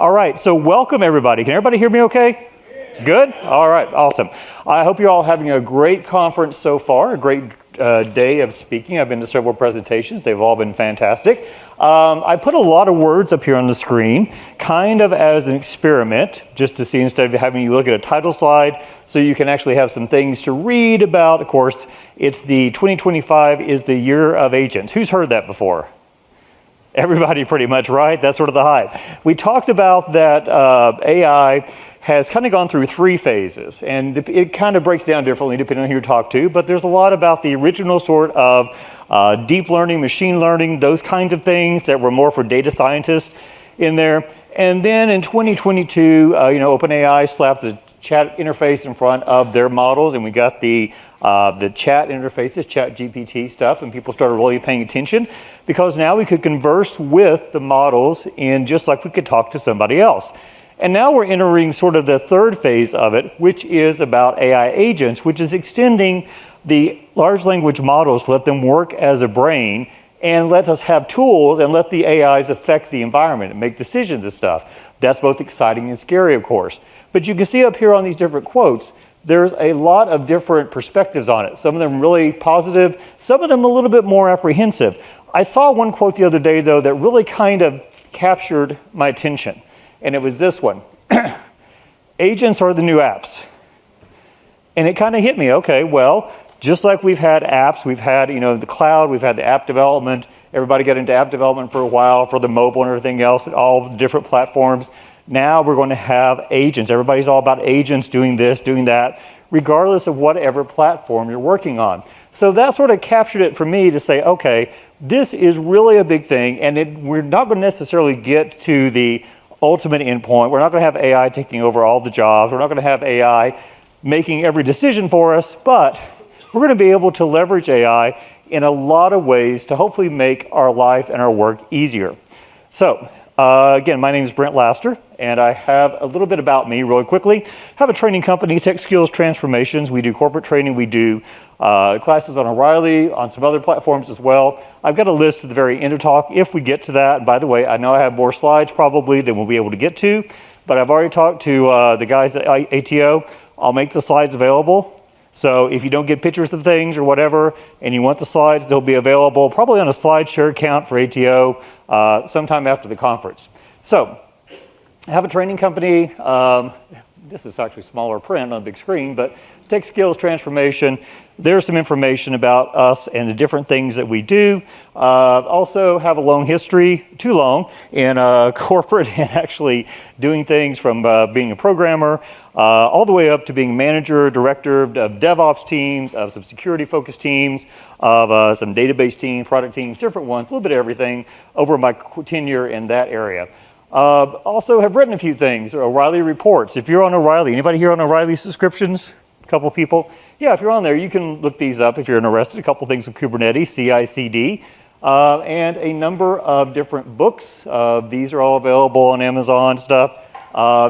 All right, so welcome everybody. Can everybody hear me okay? Good? All right, awesome. I hope you're all having a great conference so far, a great day of speaking. I've been to several presentations. They've all been fantastic. I put a lot of words up here on the screen, kind of as an experiment, just to see, instead of having you look at a title slide, so you can actually have some things to read about. Of course, it's the 2025 is the year of agents. Who's heard that before? Everybody pretty much, right? That's sort of the hype. We talked about that AI has kind of gone through three phases, and it kind of breaks down differently depending on who you talk to, but there's a lot about the original sort of deep learning, machine learning, those kinds of things that were more for data scientists in there. And then in 2022, OpenAI slapped the chat interface in front of their models, and we got the chat interfaces, chat GPT stuff, and people started really paying attention because now we could converse with the models in just like we could talk to somebody else. And now we're entering sort of the third phase of it, which is about AI agents, which is extending the large language models, let them work as a brain and let us have tools and let the AIs affect the environment and make decisions and stuff. That's both exciting and scary, of course. But you can see up here on these different quotes, there's a lot of different perspectives on it. Some of them really positive, some of them a little bit more apprehensive. I saw one quote the other day, though, that really kind of captured my attention. And it was this one. Agents are the new apps. And it kind of hit me, okay, well, just like we've had apps, we've had, the cloud, we've had the app development, everybody got into app development for a while for the mobile and everything else, all the different platforms. Now we're going to have agents. Everybody's all about agents doing this, doing that, regardless of whatever platform you're working on. So that sort of captured it for me to say, okay, this is really a big thing, and we're not going to necessarily get to the ultimate endpoint. We're not going to have AI taking over all the jobs. We're not going to have AI making every decision for us, but we're going to be able to leverage AI in a lot of ways to hopefully make our life and our work easier. So, again, my name is Brent Laster, and I have a little bit about me really quickly. I have a training company, Tech Skills Transformations. We do corporate training. We do classes on O'Reilly, on some other platforms as well. I've got a list at the very end of talk if we get to that. And by the way, I know I have more slides probably than we'll be able to get to, but I've already talked to the guys at ATO. I'll make the slides available. So if you don't get pictures of things or whatever, and you want the slides, they'll be available probably on a SlideShare account for ATO sometime after the conference. So I have a training company. This is actually smaller print on the big screen, but Tech Skills Transformation. There's some information about us and the different things that we do. Also have a long history, too long, in corporate and actually doing things from being a programmer all the way up to being manager, director of DevOps teams, of some security-focused teams, of some database teams, product teams, different ones, a little bit of everything over my tenure in that area. Also have written a few things, O'Reilly reports. If you're on O'Reilly, anybody here on O'Reilly subscriptions? A couple people? Yeah, if you're on there, you can look these up if you're interested. A couple things with Kubernetes, CI/CD, and a number of different books. These are all available on Amazon stuff.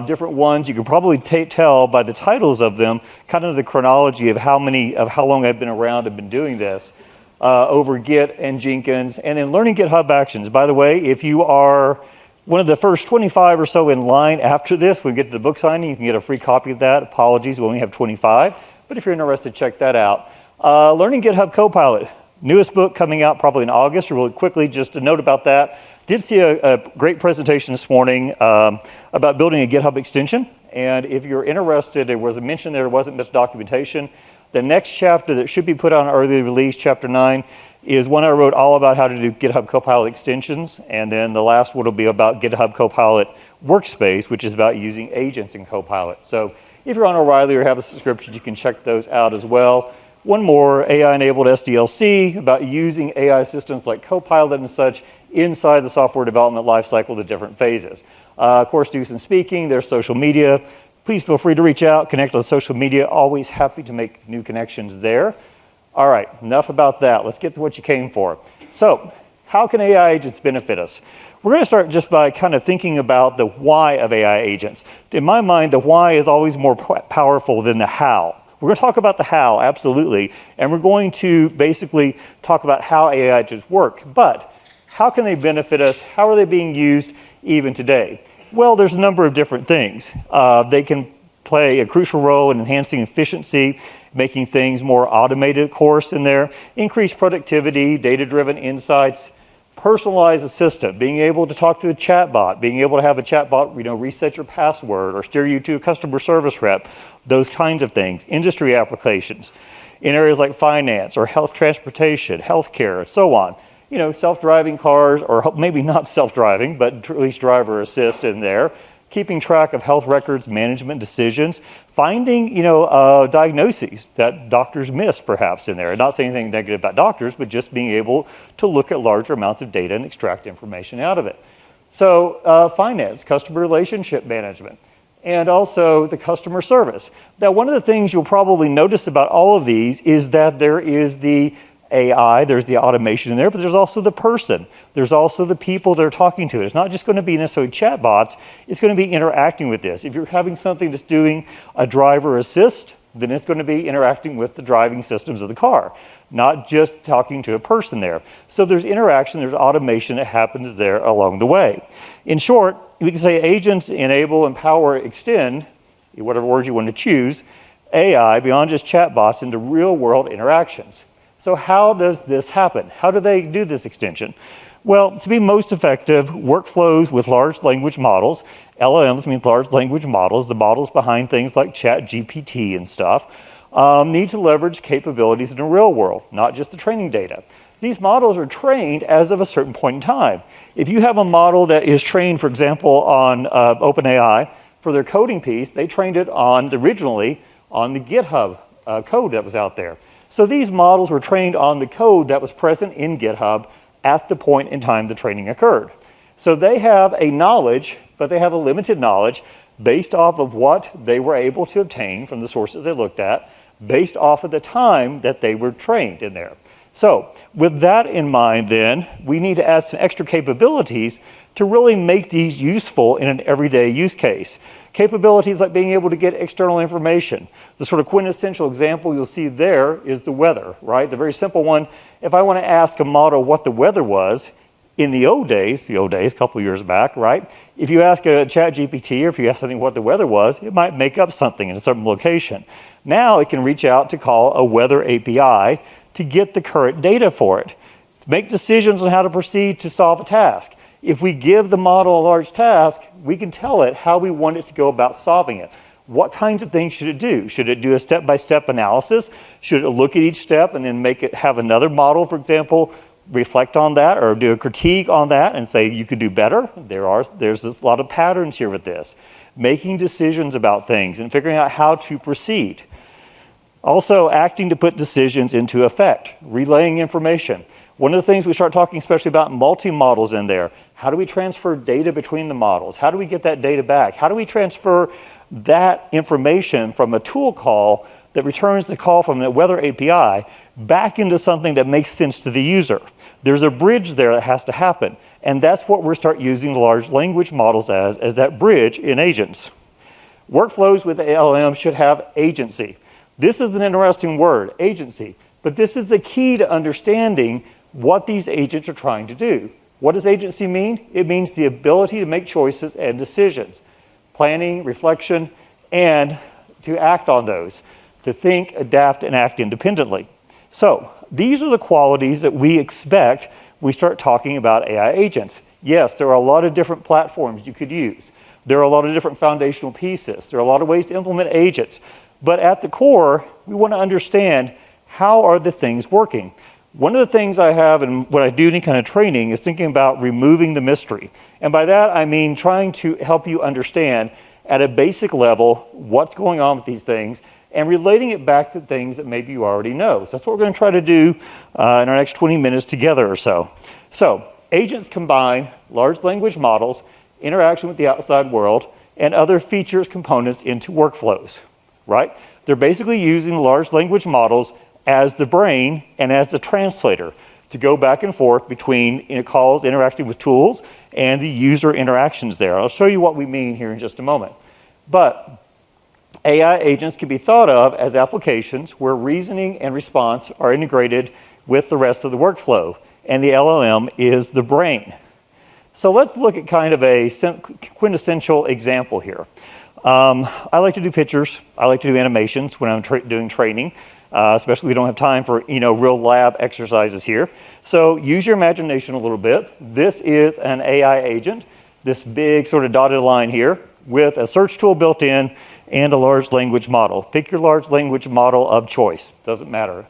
Different ones, you can probably tell by the titles of them, kind of the chronology of how long I've been around and been doing this over Git and Jenkins, and then learning GitHub Actions. By the way, if you are one of the first 25 or so in line after this, when we get to the book signing, you can get a free copy of that. Apologies, we only have 25, but if you're interested, check that out. Learning GitHub Copilot, newest book coming out probably in August. Really quickly, just a note about that. Did see a great presentation this morning about building a GitHub extension, and if you're interested, there was a mention there wasn't much documentation. The next chapter that should be put on early release, chapter 9, is one I wrote all about how to do GitHub Copilot extensions, and then the last one will be about GitHub Copilot Workspace, which is about using agents in Copilot. So if you're on O'Reilly or have a subscription, you can check those out as well. One more, AI-enabled SDLC, about using AI assistants like Copilot and such inside the software development lifecycle, the different phases. Of course, do some speaking, there's social media. Please feel free to reach out, connect on social media. Always happy to make new connections there. All right, enough about that. Let's get to what you came for. So, how can AI agents benefit us? We're going to start just by kind of thinking about the why of AI agents. In my mind, the why is always more powerful than the how. We're going to talk about the how, absolutely, and we're going to basically talk about how AI agents work. But how can they benefit us? How are they being used even today? Well, there's a number of different things. They can play a crucial role in enhancing efficiency, making things more automated, of course, in there, increase productivity, data-driven insights, personalize a system, being able to talk to a chatbot, being able to have a chatbot, reset your password or steer you to a customer service rep, those kinds of things, industry applications in areas like finance or health transportation, healthcare, so on. Self-driving cars, or maybe not self-driving, but at least driver assist in there, keeping track of health records, management decisions, finding, diagnoses that doctors miss perhaps in there. Not saying anything negative about doctors, but just being able to look at larger amounts of data and extract information out of it. So finance, customer relationship management, and also the customer service. Now, one of the things you'll probably notice about all of these is that there is the AI, there's the automation in there, but there's also the person. There's also the people they're talking to. It's not just going to be necessarily chatbots, it's going to be interacting with this. If you're having something that's doing a driver assist, then it's going to be interacting with the driving systems of the car, not just talking to a person there. So there's interaction, there's automation that happens there along the way. In short, we can say agents enable, empower, extend, whatever word you want to choose, AI beyond just chatbots into real-world interactions. So how does this happen? How do they do this extension? Well, to be most effective, workflows with large language models, LLMs mean large language models, the models behind things like ChatGPT and stuff, need to leverage capabilities in the real world, not just the training data. These models are trained as of a certain point in time. If you have a model that is trained, for example, on OpenAI for their coding piece, they trained it originally on the GitHub code that was out there. So these models were trained on the code that was present in GitHub at the point in time the training occurred. So they have a knowledge, but they have a limited knowledge based off of what they were able to obtain from the sources they looked at, based off of the time that they were trained in there. So with that in mind then, we need to add some extra capabilities to really make these useful in an everyday use case. Capabilities like being able to get external information. The sort of quintessential example you'll see there is the weather, right? The very simple one. If I want to ask a model what the weather was, in the old days, a couple of years back, right? If you ask a ChatGPT or if you ask something what the weather was, it might make up something in a certain location. Now it can reach out to call a weather API to get the current data for it. Make decisions on how to proceed to solve a task. If we give the model a large task, we can tell it how we want it to go about solving it. What kinds of things should it do? Should it do a step-by-step analysis? Should it look at each step and then have another model, for example, reflect on that or do a critique on that and say you could do better? There's a lot of patterns here with this. Making decisions about things and figuring out how to proceed. Also, acting to put decisions into effect, relaying information. One of the things we start talking especially about multi-models in there. How do we transfer data between the models? How do we get that data back? How do we transfer that information from a tool call that returns the call from the weather API back into something that makes sense to the user? There's a bridge there that has to happen. And that's what we're start using large language models as that bridge in agents. Workflows with LLMs should have agency. This is an interesting word, agency. But this is the key to understanding what these agents are trying to do. What does agency mean? It means the ability to make choices and decisions, planning, reflection, and to act on those, to think, adapt, and act independently. So these are the qualities that we expect when we start talking about AI agents. Yes, there are a lot of different platforms you could use. There are a lot of different foundational pieces. There are a lot of ways to implement agents. But at the core, we want to understand how are the things working. One of the things I have and when I do any kind of training is thinking about removing the mystery. And by that, I mean trying to help you understand at a basic level what's going on with these things and relating it back to things that maybe you already know. So that's what we're going to try to do in our next 20 minutes together or so. So agents combine large language models, interaction with the outside world, and other features, components into workflows, right? They're basically using large language models as the brain and as the translator to go back and forth between calls, interacting with tools, and the user interactions there. I'll show you what we mean here in just a moment. But AI agents can be thought of as applications where reasoning and response are integrated with the rest of the workflow, and the LLM is the brain. So let's look at kind of a quintessential example here. I like to do pictures. I like to do animations when I'm doing training, especially we don't have time for real lab exercises here. So use your imagination a little bit. This is an AI agent, this big sort of dotted line here with a search tool built in and a large language model. Pick your large language model of choice, doesn't matter.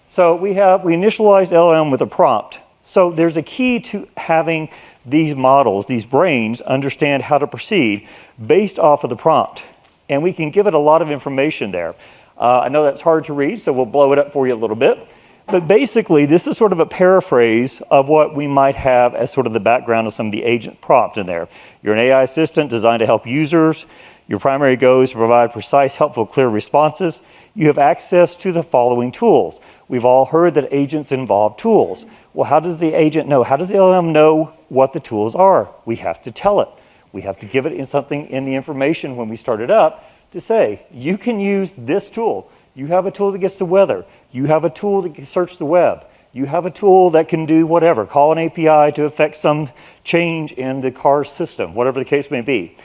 So we initialized LLM with a prompt. So there's a key to having these models, these brains, understand how to proceed based off of the prompt. And we can give it a lot of information there. I know that's hard to read, so we'll blow it up for you a little bit. But basically, this is sort of a paraphrase of what we might have as sort of the background of some of the agent prompt in there. You're an AI assistant designed to help users. Your primary goal is to provide precise, helpful, clear responses. You have access to the following tools. We've all heard that agents involve tools. Well, how does the agent know? How does the LLM know what the tools are? We have to tell it. We have to give it something in the information when we start it up to say, you can use this tool. You have a tool that gets the weather. You have a tool that can search the web. You have a tool that can do whatever, call an API to affect some change in the car system, whatever the case may be.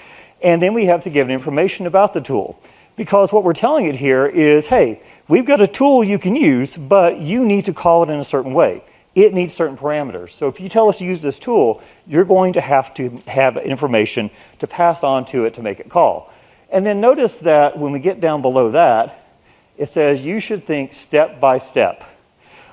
And then we have to give it information about the tool. Because what we're telling it here is, hey, we've got a tool you can use, but you need to call it in a certain way. It needs certain parameters. So if you tell us to use this tool, you're going to have information to pass on to it to make it call. And then notice that when we get down below that, it says you should think step by step.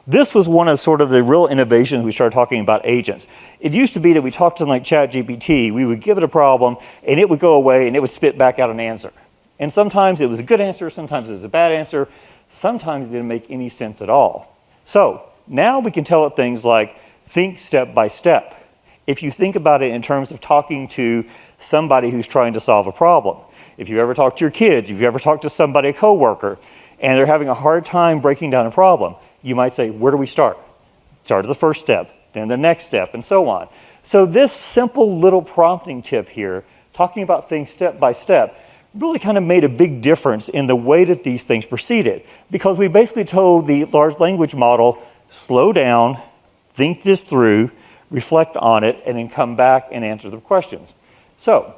This was one of sort of the real innovations we started talking about agents. It used to be that we talked to something like ChatGPT, we would give it a problem, and it would go away, and it would spit back out an answer. And sometimes it was a good answer, sometimes it was a bad answer, sometimes it didn't make any sense at all. So now we can tell it things like, think step by step. If you think about it in terms of talking to somebody who's trying to solve a problem, if you ever talk to your kids, if you ever talk to somebody, a coworker, and they're having a hard time breaking down a problem, you might say, where do we start? Start at the first step, then the next step, and so on. So this simple little prompting tip here, talking about things step by step, really kind of made a big difference in the way that these things proceeded. Because we basically told the large language model, slow down, think this through, reflect on it, and then come back and answer the questions. So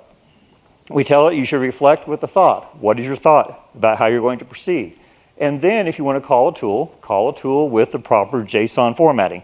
we tell it you should reflect with a thought. What is your thought about how you're going to proceed? And then if you want to call a tool with the proper JSON formatting.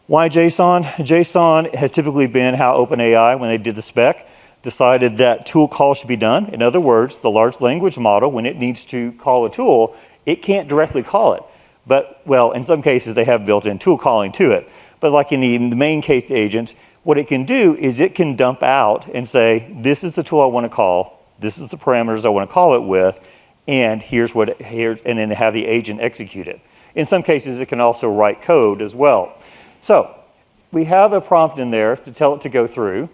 Why JSON? JSON has typically been how OpenAI, when they did the spec, decided that tool calls should be done. In other words, the large language model, when it needs to call a tool, it can't directly call it. But, well, in some cases they have built-in tool calling to it. But like in the main case agents, what it can do is it can dump out and say, this is the tool I want to call, this is the parameters I want to call it with, and here's and then have the agent execute it. In some cases, it can also write code as well. So we have a prompt in there to tell it to go through.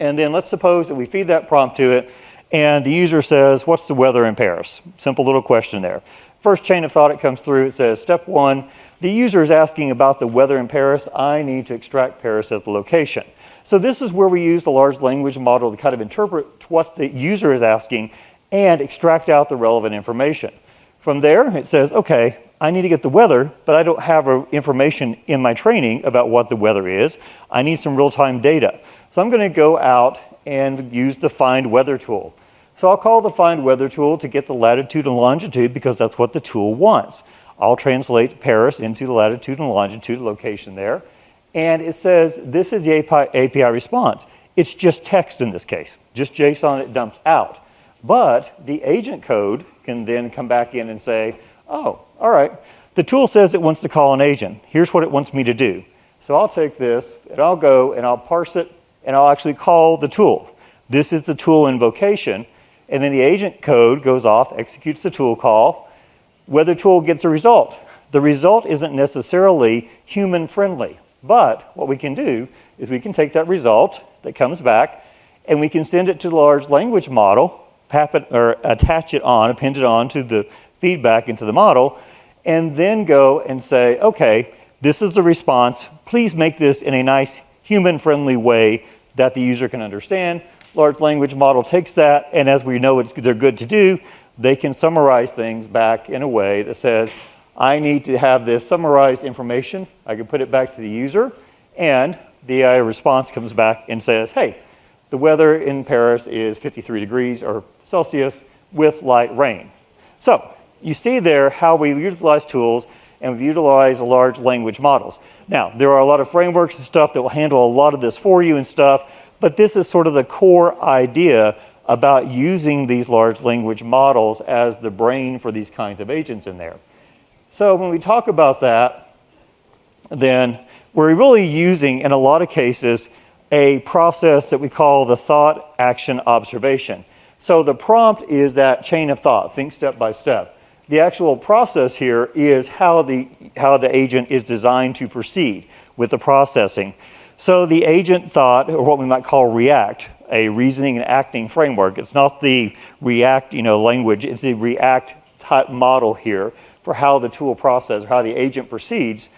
And then let's suppose that we feed that prompt to it, and the user says, what's the weather in Paris? Simple little question there. First chain of thought it comes through, it says, step one, the user is asking about the weather in Paris. I need to extract Paris as the location. So this is where we use the large language model to kind of interpret what the user is asking and extract out the relevant information. From there, it says, okay, I need to get the weather, but I don't have information in my training about what the weather is. I need some real-time data. So I'm going to go out and use the find weather tool. So I'll call the find weather tool to get the latitude and longitude because that's what the tool wants. I'll translate Paris into the latitude and longitude location there. And it says, this is the API response. It's just text in this case, just JSON it dumps out. But the agent code can then come back in and say, oh, all right, the tool says it wants to call an agent. Here's what it wants me to do. So I'll take this, and I'll go, and I'll parse it, and I'll actually call the tool. This is the tool invocation, and then the agent code goes off, executes the tool call. Weather tool gets a result. The result isn't necessarily human-friendly, but what we can do is we can take that result that comes back, and we can send it to the large language model, attach it on, append it on to the feedback into the model, and then go and say, okay, this is the response. Please make this in a nice human-friendly way that the user can understand. Large language model takes that, and as we know they're good to do, they can summarize things back in a way that says, I need to have this summarized information. I can put it back to the user, and the AI response comes back and says, hey, the weather in Paris is 53 degrees or Celsius with light rain. So you see there how we utilize tools and we utilize large language models. Now, there are a lot of frameworks and stuff that will handle a lot of this for you and stuff, but this is sort of the core idea about using these large language models as the brain for these kinds of agents in there. So when we talk about that, then we're really using, in a lot of cases, a process that we call the thought, action, observation. So the prompt is that chain of thought, think step by step. The actual process here is how the agent is designed to proceed with the processing. So the agent thought, or what we might call react, a reasoning and acting framework. It's not the react, language. It's the react type model here for how the tool processes, or how the agent proceeds.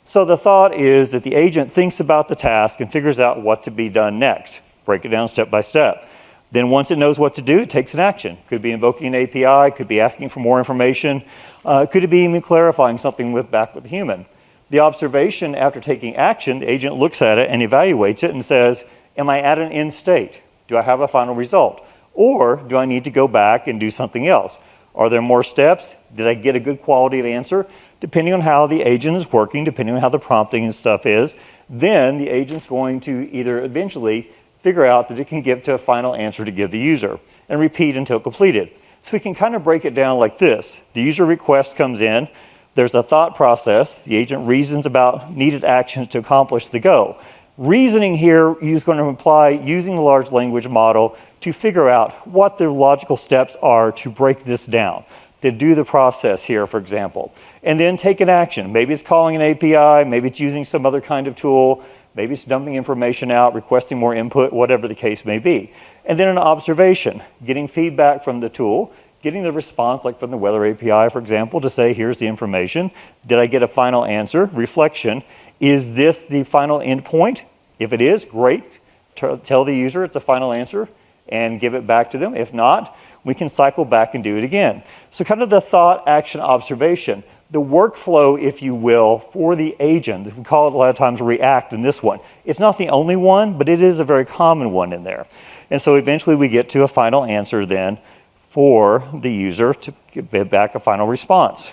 So the thought is that the agent thinks about the task and figures out what to be done next. Break it down step by step. Then once it knows what to do, it takes an action. Could be invoking an API, could be asking for more information, could it be even clarifying something back with the human. The observation after taking action, the agent looks at it and evaluates it and says, am I at an end state? Do I have a final result? Or do I need to go back and do something else? Are there more steps? Did I get a good quality of answer? Depending on how the agent is working, depending on how the prompting and stuff is, then the agent's going to either eventually figure out that it can give to a final answer to give the user and repeat until completed. So we can kind of break it down like this. The user request comes in, there's a thought process, the agent reasons about needed actions to accomplish the goal. Reasoning here is going to imply using the large language model to figure out what the logical steps are to break this down, to do the process here, for example, and then take an action. Maybe it's calling an API, maybe it's using some other kind of tool, maybe it's dumping information out, requesting more input, whatever the case may be. And then an observation, getting feedback from the tool, getting the response, like from the weather API, for example, to say, here's the information. Did I get a final answer? Reflection. Is this the final endpoint? If it is, great. Tell the user it's a final answer and give it back to them. If not, we can cycle back and do it again. So kind of the thought, action, observation. The workflow, if you will, for the agent, we call it a lot of times react in this one. It's not the only one, but it is a very common one in there. And so eventually we get to a final answer then for the user to give back a final response.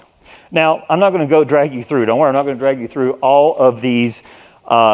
Now, I'm not going to go drag you through, don't worry, I'm not going to drag you through all of these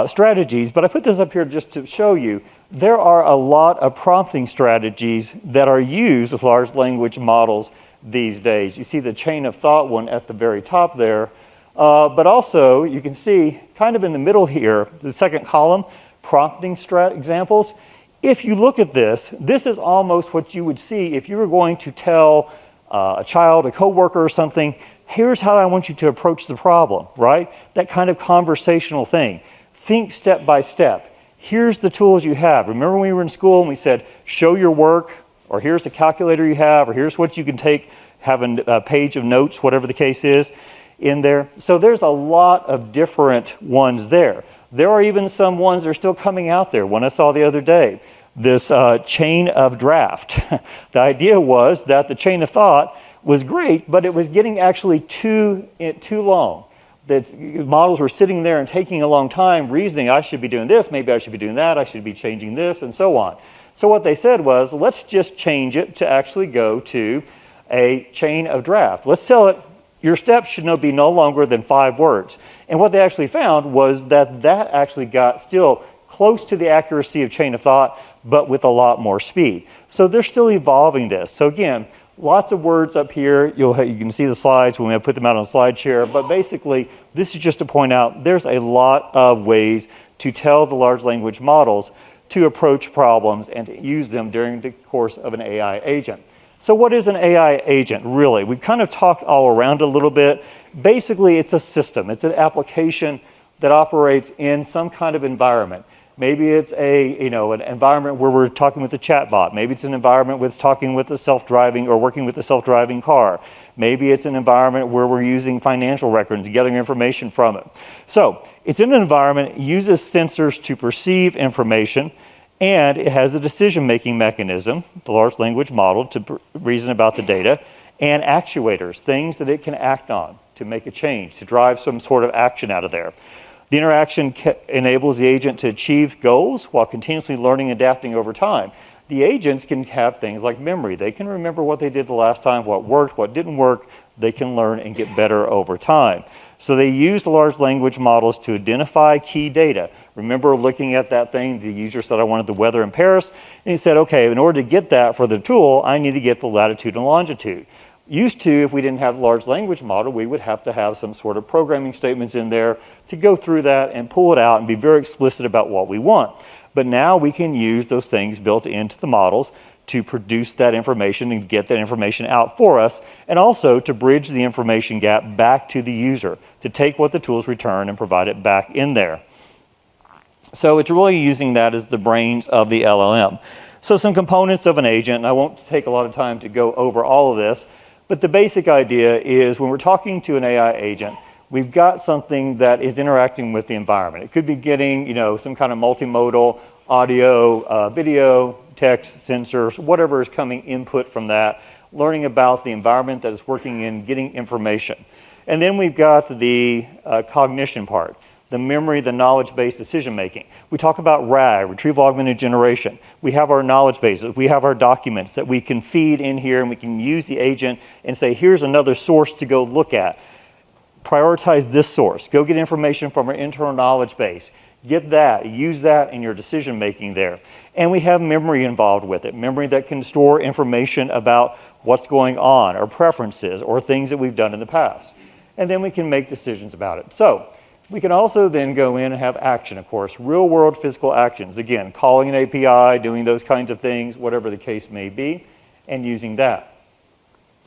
strategies, but I put this up here just to show you there are a lot of prompting strategies that are used with large language models these days. You see the chain of thought one at the very top there, but also you can see kind of in the middle here, the second column, prompting examples. If you look at this, this is almost what you would see if you were going to tell a child, a coworker or something, here's how I want you to approach the problem, right? That kind of conversational thing. Think step by step. Here's the tools you have. Remember when we were in school and we said, show your work, or here's the calculator you have, or here's what you can take, have a page of notes, whatever the case is in there. So there's a lot of different ones there. There are even some ones that are still coming out there. One I saw the other day, this chain of draft. The idea was that the chain of thought was great, but it was getting actually too long. That models were sitting there and taking a long time, reasoning, I should be doing this, maybe I should be doing that, I should be changing this, and so on. So what they said was, let's just change it to actually go to a chain of draft. Let's tell it, your steps should be no longer than 5 words. And what they actually found was that actually got still close to the accuracy of chain of thought, but with a lot more speed. So they're still evolving this. So again, lots of words up here. You can see the slides when I put them out on SlideShare, but basically this is just to point out there's a lot of ways to tell the large language models to approach problems and to use them during the course of an AI agent. So what is an AI agent really? We've kind of talked all around a little bit. Basically it's a system. It's an application that operates in some kind of environment. Maybe it's an environment where we're talking with a chatbot. Maybe it's an environment with talking with a self-driving or working with a self-driving car. Maybe it's an environment where we're using financial records and gathering information from it. So it's in an environment, it uses sensors to perceive information, and it has a decision-making mechanism, the large language model, to reason about the data, and actuators, things that it can act on to make a change, to drive some sort of action out of there. The interaction enables the agent to achieve goals while continuously learning and adapting over time. The agents can have things like memory. They can remember what they did the last time, what worked, what didn't work. They can learn and get better over time. So they use the large language models to identify key data. Remember looking at that thing, the user said I wanted the weather in Paris, and he said, okay, in order to get that for the tool, I need to get the latitude and longitude. Used to, if we didn't have a large language model, we would have to have some sort of programming statements in there to go through that and pull it out and be very explicit about what we want. But now we can use those things built into the models to produce that information and get that information out for us, and also to bridge the information gap back to the user, to take what the tools return and provide it back in there. So it's really using that as the brains of the LLM. So some components of an agent, and I won't take a lot of time to go over all of this, but the basic idea is when we're talking to an AI agent, we've got something that is interacting with the environment. It could be getting, some kind of multimodal audio, video, text, sensors, whatever is coming input from that, learning about the environment that it's working in, getting information. And then we've got the cognition part, the memory, the knowledge-based decision-making. We talk about RAG, retrieval augmented generation. We have our knowledge bases. We have our documents that we can feed in here, and we can use the agent and say, here's another source to go look at. Prioritize this source. Go get information from our internal knowledge base. Get that, use that in your decision making there. And we have memory involved with it, memory that can store information about what's going on, or preferences, or things that we've done in the past. And then we can make decisions about it. So we can also then go in and have action, of course, real world physical actions. Again, calling an API, doing those kinds of things, whatever the case may be, and using that.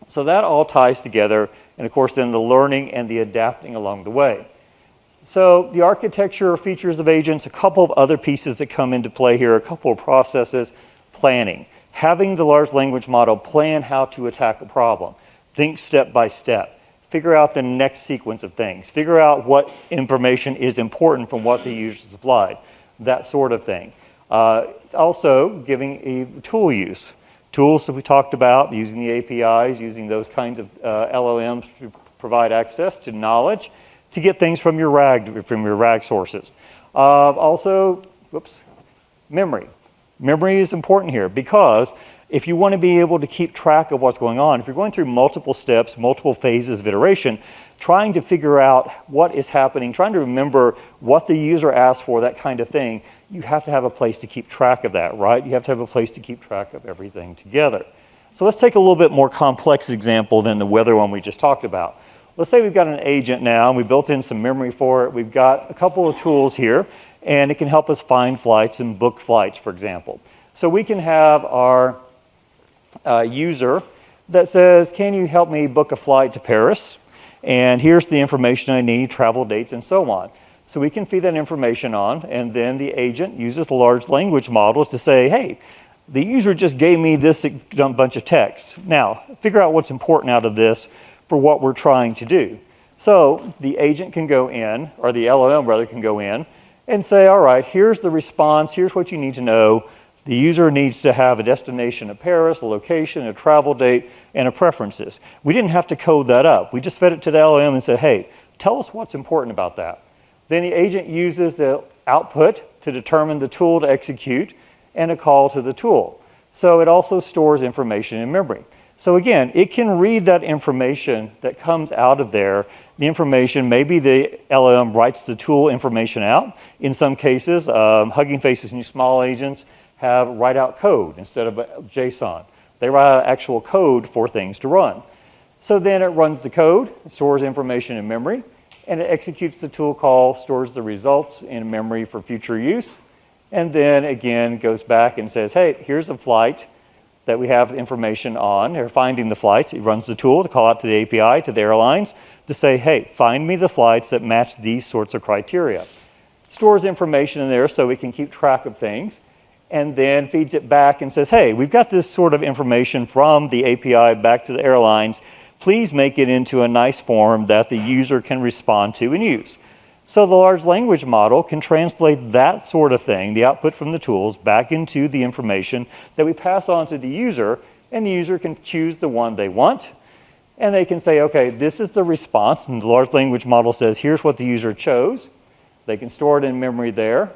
So that all ties together, and of course then the learning and the adapting along the way. So the architecture or features of agents, a couple of other pieces that come into play here, a couple of processes, planning. Having the large language model plan how to attack a problem. Think step by step. Figure out the next sequence of things. Figure out what information is important from what the user supplied. That sort of thing. Also giving a tool use. Tools that we talked about, using the APIs, using those kinds of LLMs to provide access to knowledge, to get things from your RAG sources. Also, memory. Memory is important here because if you want to be able to keep track of what's going on, if you're going through multiple steps, multiple phases of iteration, trying to figure out what is happening, trying to remember what the user asked for, that kind of thing, you have to have a place to keep track of that, right? You have to have a place to keep track of everything together. So let's take a little bit more complex example than the weather one we just talked about. Let's say we've got an agent now, and we built in some memory for it. We've got a couple of tools here, and it can help us find flights and book flights, for example. So we can have our user that says, can you help me book a flight to Paris? And here's the information I need, travel dates, and so on. So we can feed that information on, and then the agent uses the large language models to say, hey, the user just gave me this bunch of text. Now, figure out what's important out of this for what we're trying to do. So the agent can go in, or the LLM rather can go in, and say, all right, here's the response, here's what you need to know. The user needs to have a destination of Paris, a location, a travel date, and a preferences. We didn't have to code that up. We just fed it to the LLM and said, hey, tell us what's important about that. Then the agent uses the output to determine the tool to execute and a call to the tool. So it also stores information in memory. So again, it can read that information that comes out of there. The information, maybe the LLM writes the tool information out. In some cases, Hugging Face's new small agents write out code instead of JSON. They write out actual code for things to run. So then it runs the code, stores information in memory, and it executes the tool call, stores the results in memory for future use, and then again goes back and says, hey, here's a flight that we have information on. They're finding the flights. It runs the tool to call out to the API, to the airlines, to say, hey, find me the flights that match these sorts of criteria. Stores information in there so we can keep track of things, and then feeds it back and says, hey, we've got this sort of information from the API back to the airlines. Please make it into a nice form that the user can respond to and use. So the large language model can translate that sort of thing, the output from the tools, back into the information that we pass on to the user, and the user can choose the one they want, and they can say, okay, this is the response, and the large language model says, here's what the user chose. They can store it in memory there,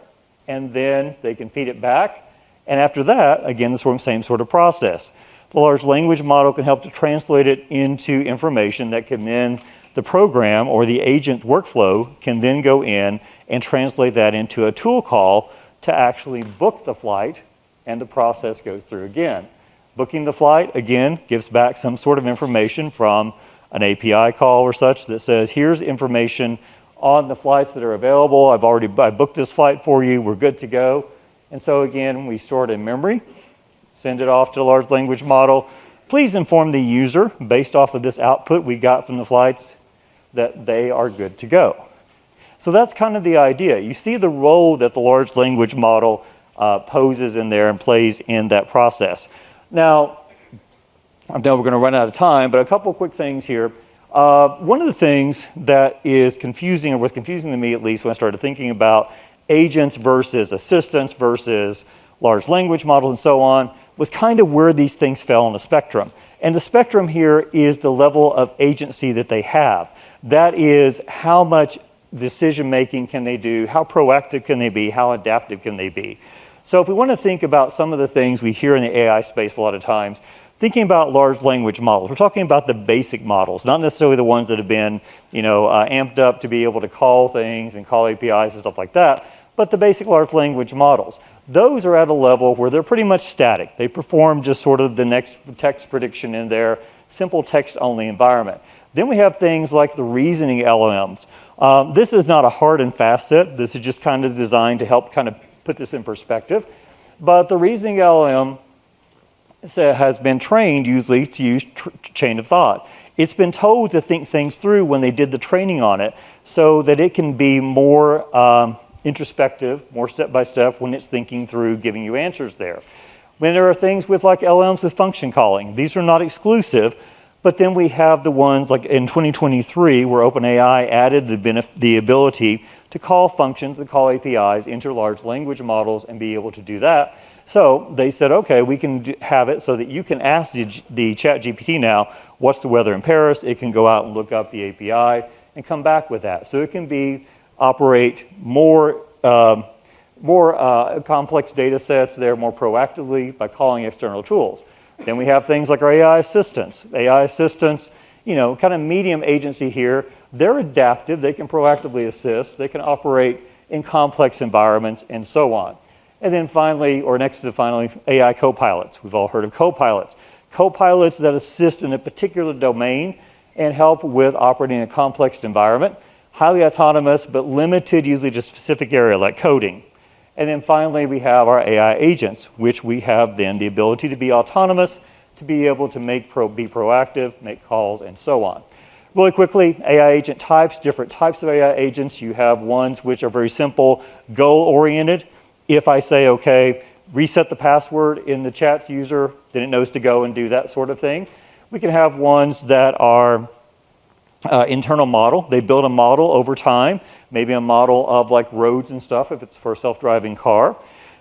and then they can feed it back. And after that, again, the same sort of process. The large language model can help to translate it into information that can then, the program or the agent workflow can then go in and translate that into a tool call to actually book the flight, and the process goes through again. Booking the flight, again, gives back some sort of information from an API call or such that says, here's information on the flights that are available. I booked this flight for you. We're good to go. And so again, we store it in memory, send it off to the large language model. Please inform the user, based off of this output we got from the flights, that they are good to go. So that's kind of the idea. You see the role that the large language model poses in there and plays in that process. Now, I know we're going to run out of time, but a couple of quick things here. One of the things that is confusing, or was confusing to me at least when I started thinking about agents versus assistants versus large language models and so on, was kind of where these things fell on the spectrum. And the spectrum here is the level of agency that they have. That is, how much decision making can they do, how proactive can they be, how adaptive can they be. So if we want to think about some of the things we hear in the AI space a lot of times, thinking about large language models, we're talking about the basic models, not necessarily the ones that have been, amped up to be able to call things and call APIs and stuff like that, but the basic large language models. Those are at a level where they're pretty much static. They perform just sort of the next text prediction in their simple text-only environment. Then we have things like the reasoning LLMs. This is not a hard and fast set. This is just kind of designed to help kind of put this in perspective. But the reasoning LLM has been trained usually to use chain of thought. It's been told to think things through when they did the training on it so that it can be more introspective, more step-by-step when it's thinking through giving you answers there. When there are things with like LLMs with function calling, these are not exclusive, but then we have the ones like in 2023 where OpenAI added the ability to call functions, to call APIs into large language models and be able to do that. So they said, okay, we can have it so that you can ask the chat GPT now, what's the weather in Paris? It can go out and look up the API and come back with that. So it can operate more complex data sets there more proactively by calling external tools. Then we have things like our AI assistants. AI assistants, kind of medium agency here. They're adaptive. They can proactively assist. They can operate in complex environments and so on. And then finally, or next to finally, AI copilots. We've all heard of copilots. Copilots that assist in a particular domain and help with operating in a complex environment. Highly autonomous, but limited usually to a specific area like coding. And then finally, we have our AI agents, which we have then the ability to be autonomous, to be able to be proactive, make calls, and so on. Really quickly, AI agent types, different types of AI agents. You have ones which are very simple, goal-oriented. If I say, okay, reset the password in the chat user, then it knows to go and do that sort of thing. We can have ones that are internal model. They build a model over time, maybe a model of like roads and stuff if it's for a self-driving car.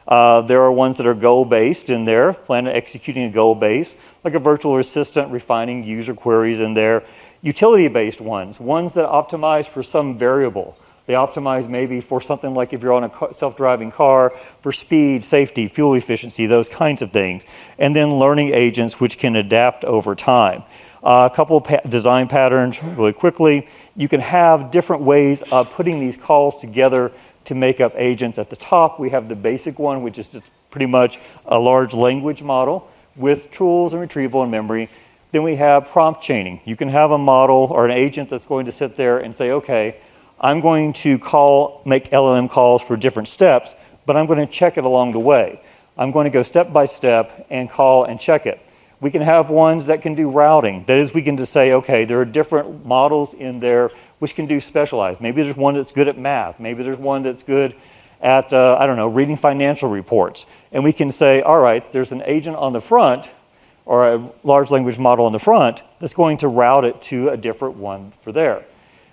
There are ones that are goal-based in there, plan on executing a goal-based, like a virtual assistant refining user queries in there. Utility-based ones that optimize for some variable. They optimize maybe for something like if you're on a self-driving car, for speed, safety, fuel efficiency, those kinds of things. And then learning agents which can adapt over time. A couple of design patterns really quickly. You can have different ways of putting these calls together to make up agents. At the top, we have the basic one, which is just pretty much a large language model with tools and retrieval and memory. Then we have prompt chaining. You can have a model or an agent that's going to sit there and say, okay, I'm going to make LLM calls for different steps, but I'm going to check it along the way. I'm going to go step by step and call and check it. We can have ones that can do routing. That is, we can just say, okay, there are different models in there which can do specialized. Maybe there's one that's good at math. Maybe there's one that's good at, reading financial reports. And we can say, all right, there's an agent on the front or a large language model on the front that's going to route it to a different one for there.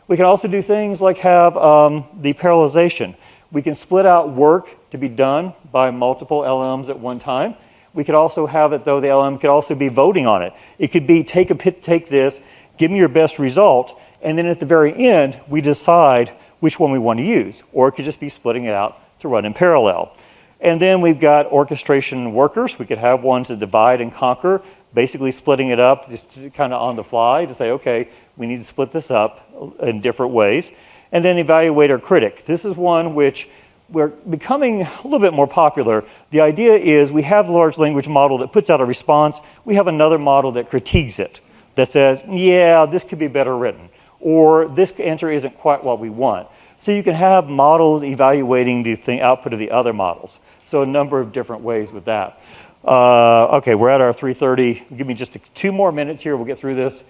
We can also do things like have the parallelization. We can split out work to be done by multiple LLMs at one time. We could also have it, though, the LLM could also be voting on it. It could be take this, give me your best result, and then at the very end, we decide which one we want to use. Or it could just be splitting it out to run in parallel. And then we've got orchestration workers. We could have ones that divide and conquer, basically splitting it up just kind of on the fly to say, okay, we need to split this up in different ways. And then evaluator critic. This is one which we're becoming a little bit more popular. The idea is we have a large language model that puts out a response. We have another model that critiques it, that says, yeah, this could be better written, or this answer isn't quite what we want. So you can have models evaluating the output of the other models. So a number of different ways with that. Okay, we're at our 3:30. Give me just 2 more minutes here. We'll get through this.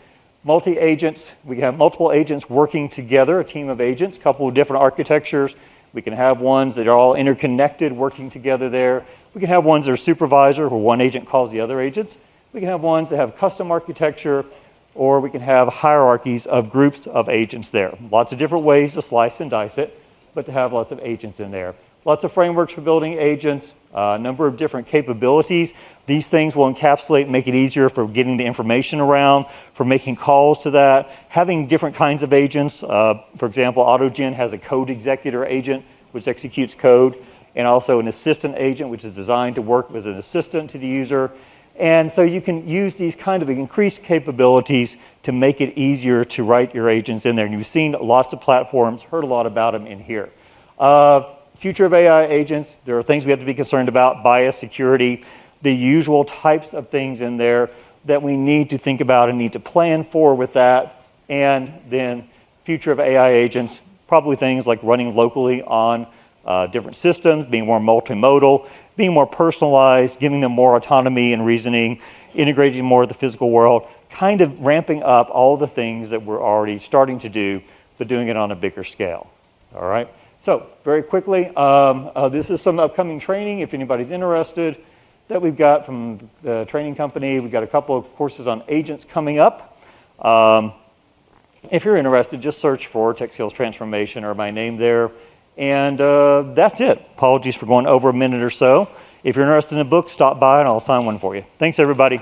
Multi-agents. We can have multiple agents working together, a team of agents, a couple of different architectures. We can have ones that are all interconnected working together there. We can have ones that are supervisor, where one agent calls the other agents. We can have ones that have custom architecture, or we can have hierarchies of groups of agents there. Lots of different ways to slice and dice it, but to have lots of agents in there. Lots of frameworks for building agents, a number of different capabilities. These things will encapsulate and make it easier for getting the information around, for making calls to that, having different kinds of agents. For example, AutoGen has a code executor agent, which executes code, and also an assistant agent, which is designed to work as an assistant to the user. And so you can use these kind of increased capabilities to make it easier to write your agents in there. And you've seen lots of platforms, heard a lot about them in here. Future of AI agents, there are things we have to be concerned about, bias, security, the usual types of things in there that we need to think about and need to plan for with that. And then future of AI agents, probably things like running locally on different systems, being more multimodal, being more personalized, giving them more autonomy and reasoning, integrating more with the physical world, kind of ramping up all the things that we're already starting to do, but doing it on a bigger scale. All right? So very quickly, this is some upcoming training if anybody's interested that we've got from the training company. We've got a couple of courses on agents coming up. If you're interested, just search for Tech Skills Transformation or my name there. And that's it. Apologies for going over a minute or so. If you're interested in a book, stop by and I'll sign one for you. Thanks, everybody.